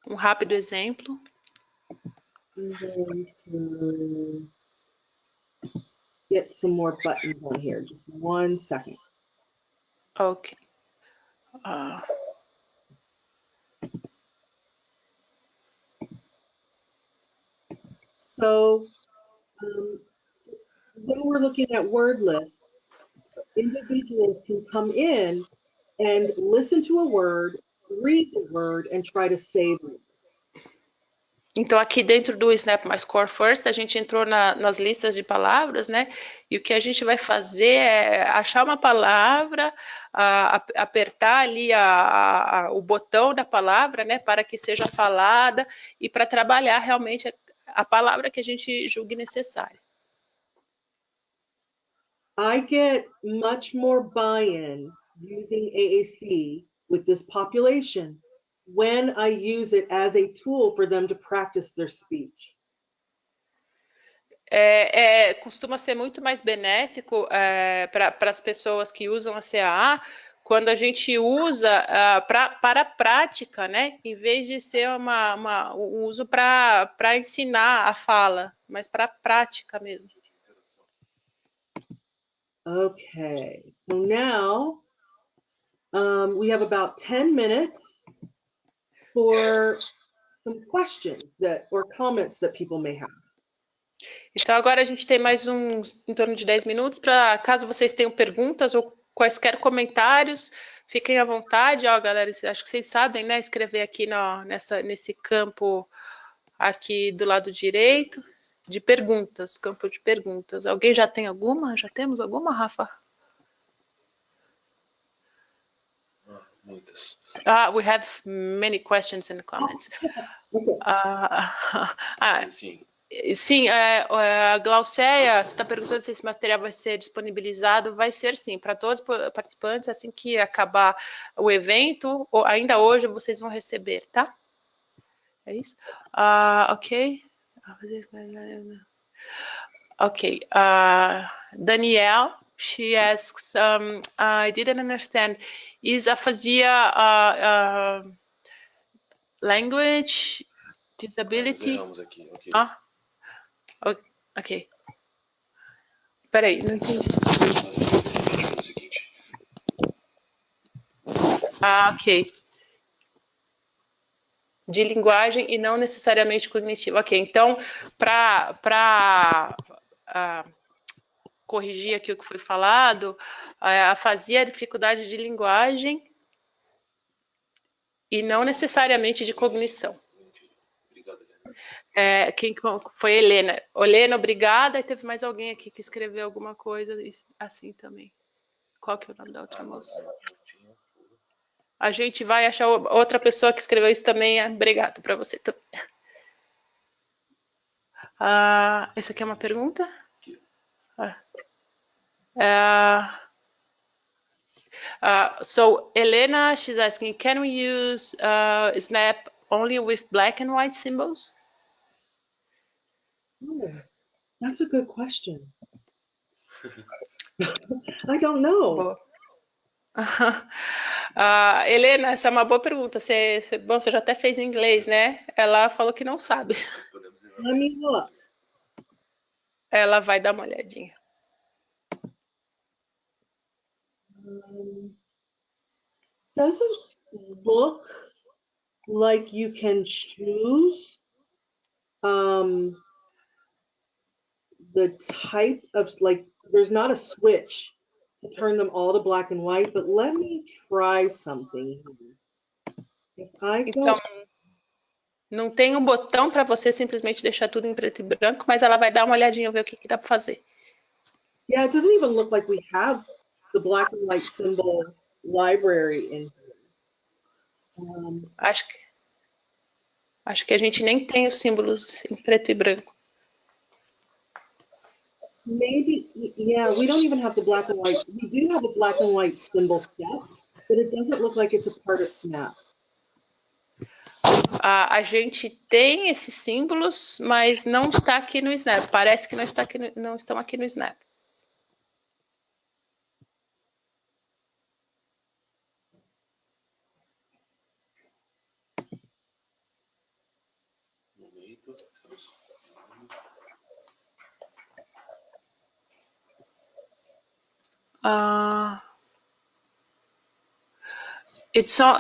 Um rápido exemplo. I'm going to get some more buttons on here. Just 1 second. Ok. So when we're looking at word lists, individuals can come in and listen to a word, read the word, and try to say the word. Então, aqui dentro do Snap My Score First, a gente entrou nas listas de palavras, né? E o que a gente vai fazer é achar uma palavra, apertar ali o botão da palavra, né? Para que seja falada e para trabalhar realmente a palavra que a gente julgue necessária. I get much more buy-in using AAC with this population when I use it as a tool for them to practice their speech. Costuma ser muito mais benéfico para as pessoas que usam a CAA quando a gente usa para a prática, né? Em vez de ser um uso para ensinar a fala, mas para a prática mesmo. Okay, so now we have about 10 minutes for some questions or comments that people may have. Então agora a gente tem mais em torno de 10 minutos para caso vocês tenham perguntas ou quaisquer comentários, fiquem à vontade. Ó, galera, acho que vocês sabem, né? Escrever aqui nesse campo aqui do lado direito de perguntas, campo de perguntas. Alguém já tem alguma? Já temos alguma, Rafa? Muitas. We have many questions in the comments. Sim. Sim, a Glauceia, você está perguntando se esse material vai ser disponibilizado. Vai ser sim, para todos os participantes, assim que acabar o evento, ou ainda hoje vocês vão receber, tá? É isso? Ok. Ok. Danielle, she asks, I didn't understand, is afasia language, disability? Erramos aqui, ok. Ok. Peraí, não entendi. É o seguinte. Ok. De linguagem e não necessariamente cognitiva. Ok, então, para corrigir aqui o que foi falado, a afasia é dificuldade de linguagem e não necessariamente de cognição. Obrigado, Helena. Quem foi Helena? Helena, obrigada. E teve mais alguém aqui que escreveu alguma coisa assim também. Qual que é o nome da outra moça? A gente vai achar outra pessoa que escreveu isso também. Obrigada para você também. Essa aqui é uma pergunta? So Elena, she's asking, can we use Snap only with black and white symbols? Oh, that's a good question. I don't know. Helena, essa é uma boa pergunta. Bom, você já até fez em inglês, né? Ela falou que não sabe. Let me look. Ela vai dar uma olhadinha. Doesn't look like you can choose the type of, like, there's not a switch to turn them all to black and white, but let me try something here. If I go, Então, não tem um botão para você simplesmente deixar tudo em preto e branco, mas ela vai dar uma olhadinha, ver o que dá para fazer. yeah, it doesn't even look like we have the black and white symbol library in here. Acho que a gente nem tem os símbolos em preto e branco. Maybe, yeah, we don't even have the black and white. We do have a black and white symbol set, but it doesn't look like it's a part of Snap. A gente tem esses símbolos, mas não está aqui no Snap. Parece que não estão aqui no Snap.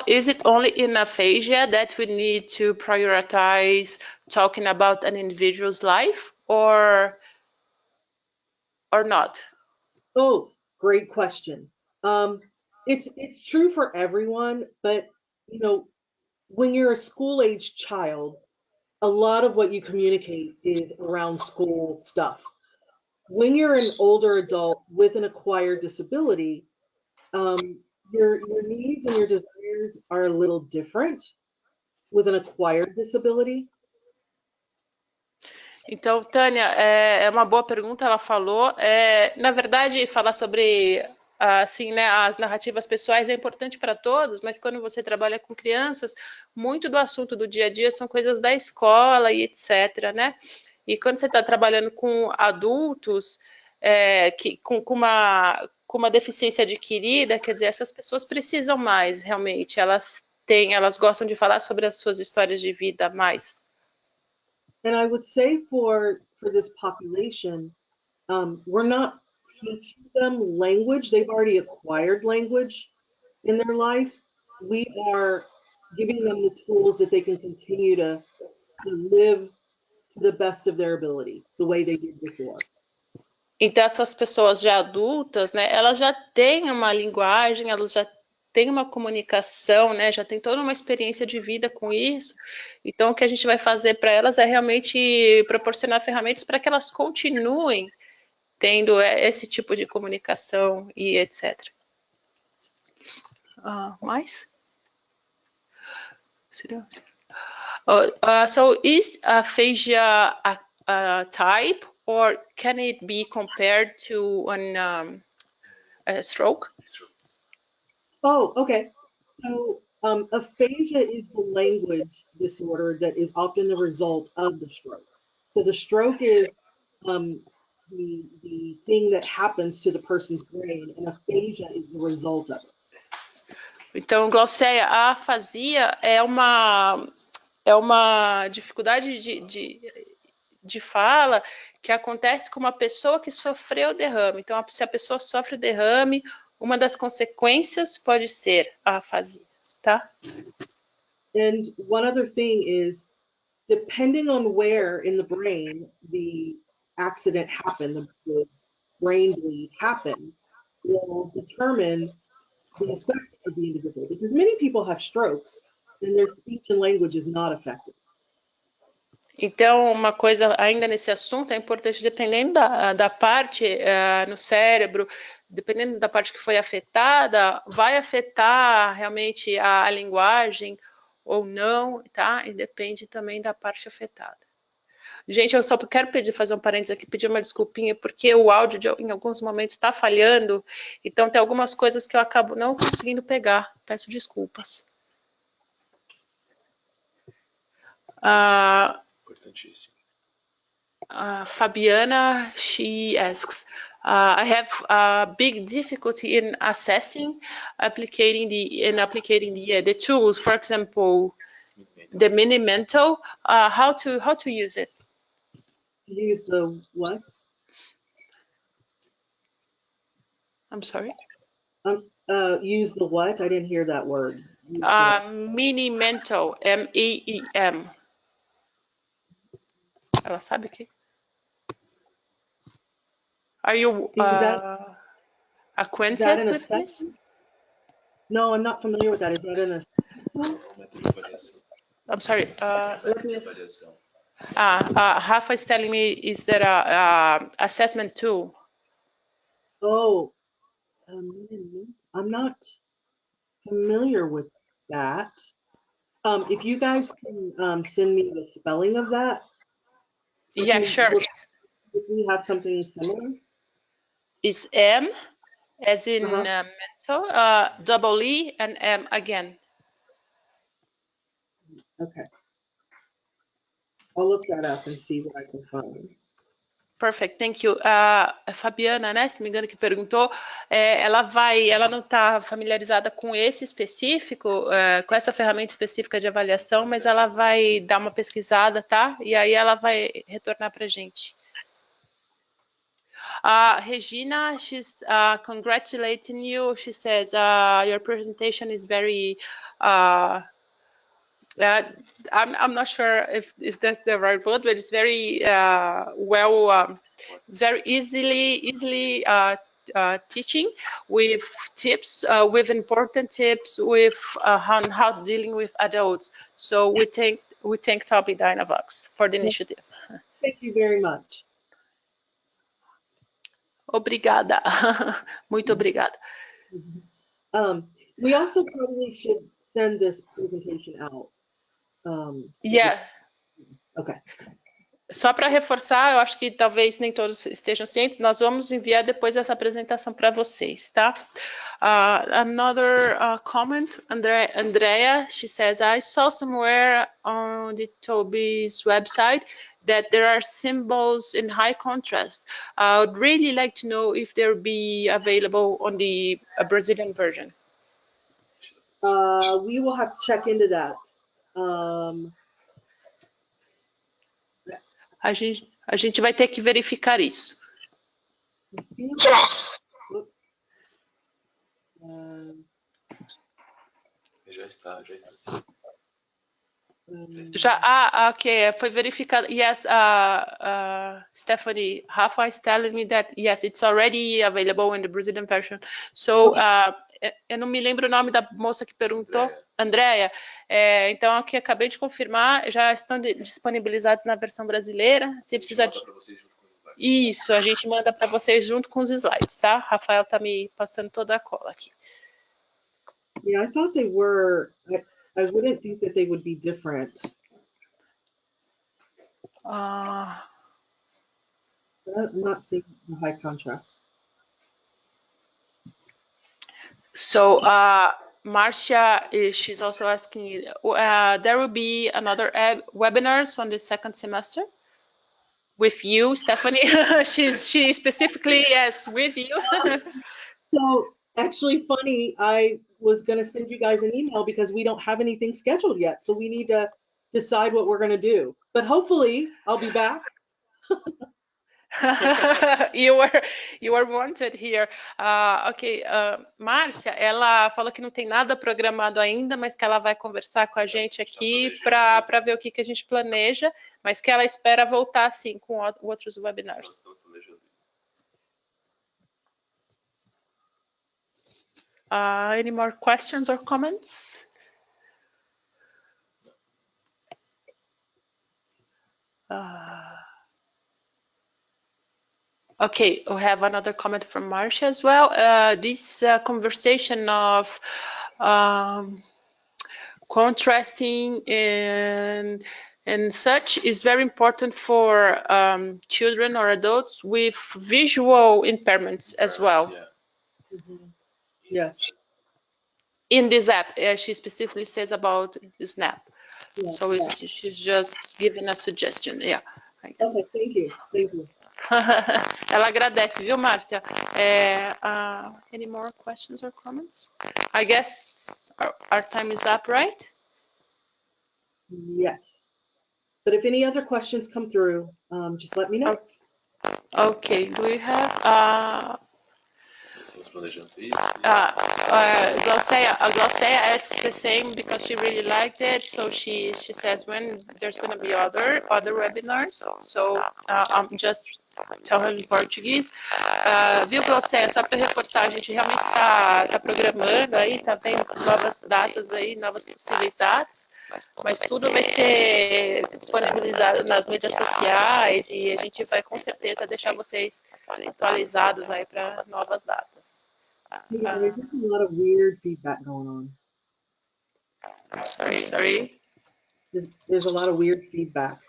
Is it only in aphasia that we need to prioritize talking about an individual's life, or not? Oh, great question. It's true for everyone, but you know, when you're a school-age child, a lot of what you communicate is around school stuff. When you're an older adult with an acquired disability, your needs and your desires are a little different with an acquired disability. Então, Tânia, é uma boa pergunta, ela falou. Na verdade, falar sobre assim, né, as narrativas pessoais é importante para todos, mas quando você trabalha com crianças, muito do assunto do dia a dia são coisas da escola e etc, né? E quando você está trabalhando com adultos com uma deficiência adquirida, quer dizer, essas pessoas precisam mais, realmente. Elas gostam de falar sobre as suas histórias de vida mais. And I would say for this population, we're not teaching them language. They've already acquired language in their life. We are giving them the tools that they can continue to live to the best of their ability, the way they did before. Então, essas pessoas já adultas, né, elas já têm uma linguagem, elas já têm uma comunicação, né, já têm toda uma experiência de vida com isso. Então, o que a gente vai fazer para elas é realmente proporcionar ferramentas para que elas continuem tendo esse tipo de comunicação e etc. Mais? So, is aphasia a type, or can it be compared to a stroke? Oh, okay. So aphasia is the language disorder that is often the result of the stroke. So the stroke is the thing that happens to the person's brain, and aphasia is the result of it. Então, Glauceia, a afasia é uma dificuldade de fala que acontece com uma pessoa que sofreu derrame. Então, se a pessoa sofre o derrame, uma das consequências pode ser a afasia, tá? And one other thing is, depending on where in the brain the accident happened, the brain bleed happened, will determine the effect of the individual. Because many people have strokes and their speech and language is not affected. Então, uma coisa ainda nesse assunto é importante, dependendo da parte no cérebro, dependendo da parte que foi afetada, vai afetar realmente a linguagem ou não, tá? E depende também da parte afetada. Gente, eu só quero fazer um parênteses aqui, pedir uma desculpinha, porque o áudio em alguns momentos está falhando, então tem algumas coisas que eu acabo não conseguindo pegar. Peço desculpas. Importantíssimo. Fabiana, she asks, I have a big difficulty in assessing, applicating the tools. For example, the mini mental. How to use it? Use the what? I'm sorry. Use the what? I didn't hear that word. Mini mental, MEEM. Ela sabe o que? Are you acquainted with this? No, I'm not familiar with that. Is that an assessment? Método de avaliação. I'm sorry. Let me. Avaliação. Rafa is telling me, is there a assessment tool? Oh, I'm not familiar with that. If you guys can send me the spelling of that. Yeah, sure. If we have something similar. It's M, as in mental, double E, and M again. Okay. I'll look that up and see what I can find. Perfect, thank you. A Fabiana, né, se não me engano, que perguntou, ela não está familiarizada com esse específico, com essa ferramenta específica de avaliação, mas ela vai dar uma pesquisada, tá? E aí ela vai retornar para a gente. Regina, she's congratulating you. She says your presentation is very I'm not sure if that's the right word, but it's very it's very easily teaching with tips, with important tips, with how dealing with adults. So we thank Toby Dynavox for the initiative. Thank you very much. Obrigada. Muito obrigada. We also probably should send this presentation out. Yeah. Okay. Só para reforçar, eu acho que talvez nem todos estejam cientes, nós vamos enviar depois essa apresentação para vocês, tá? Another comment, Andrea, she says, I saw somewhere on the Toby's website that there are symbols in high contrast. I would really like to know if they'll be available on the Brazilian version. We will have to check into that. A gente vai ter que verificar isso. Já está sim. Okay, foi verificado. Yes, Stephanie, Rafa is telling me that yes, it's already available in the Brazilian version. So, eu não me lembro o nome da moça que perguntou, Andrea. Então, aqui acabei de confirmar, já estão disponibilizados na versão brasileira. Se precisar de... Isso, a gente manda para vocês junto com os slides, tá? Rafael tá me passando toda a cola aqui. Yeah, I thought they were. I wouldn't think that they would be different. I'm not seeing the high contrast. So, Marcia, she's also asking, there will be another webinars on the second semester with you, Stephanie. she specifically, yes, with you. So actually funny, I was going to send you guys an email because we don't have anything scheduled yet. So we need to decide what we're going to do. But hopefully I'll be back. You are wanted here. Ok, Márcia, ela falou que não tem nada programado ainda, mas que ela vai conversar com a gente aqui para ver o que a gente planeja, mas que ela espera voltar sim com outros webinars. Any more questions or comments? Okay, we have another comment from Marcia as well. This conversation of contrasting and such is very important for children or adults with visual impairments as well. Yeah. Mhm. Yes. In this app, she specifically says about this app. Yeah. So she's just giving a suggestion. Yeah, I guess. Okay, thank you. Thank you. Ela agradece, viu, Márcia? Any more questions or comments? I guess our time is up, right? Yes. But if any other questions come through, just let me know. Okay, do we have Estamos planejando isso. Glaucia asks the same because she really liked it. So she says when there's going to be other webinars. So I'm just telling em português. Viu, Glaucia? Só para reforçar, a gente realmente está programando aí, está vendo novas datas aí, novas possíveis datas. Mas tudo vai ser disponibilizado nas mídias sociais e a gente vai com certeza deixar vocês atualizados aí para novas datas. Hey guys, there's a lot of weird feedback going on. I'm sorry. There's a lot of weird feedback.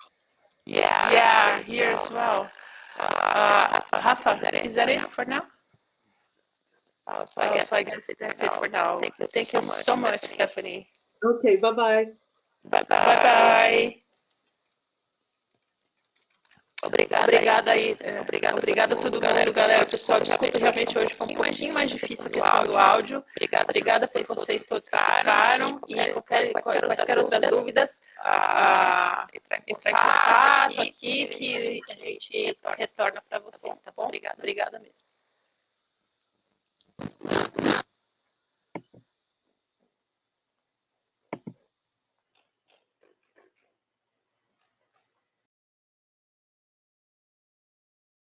Yeah, here as well. Rafa, is that it for now? So I guess that's it for now. Thank you so much, Stephanie. Okay, bye-bye. Bye-bye. Obrigada aí, obrigada a todo mundo, galera, pessoal, desculpa, realmente hoje foi um pouquinho mais difícil a questão do áudio, obrigada por vocês todos que ficaram, e quaisquer outras dúvidas, entrar em contato aqui, que a gente retorna para vocês, tá bom? Obrigada mesmo.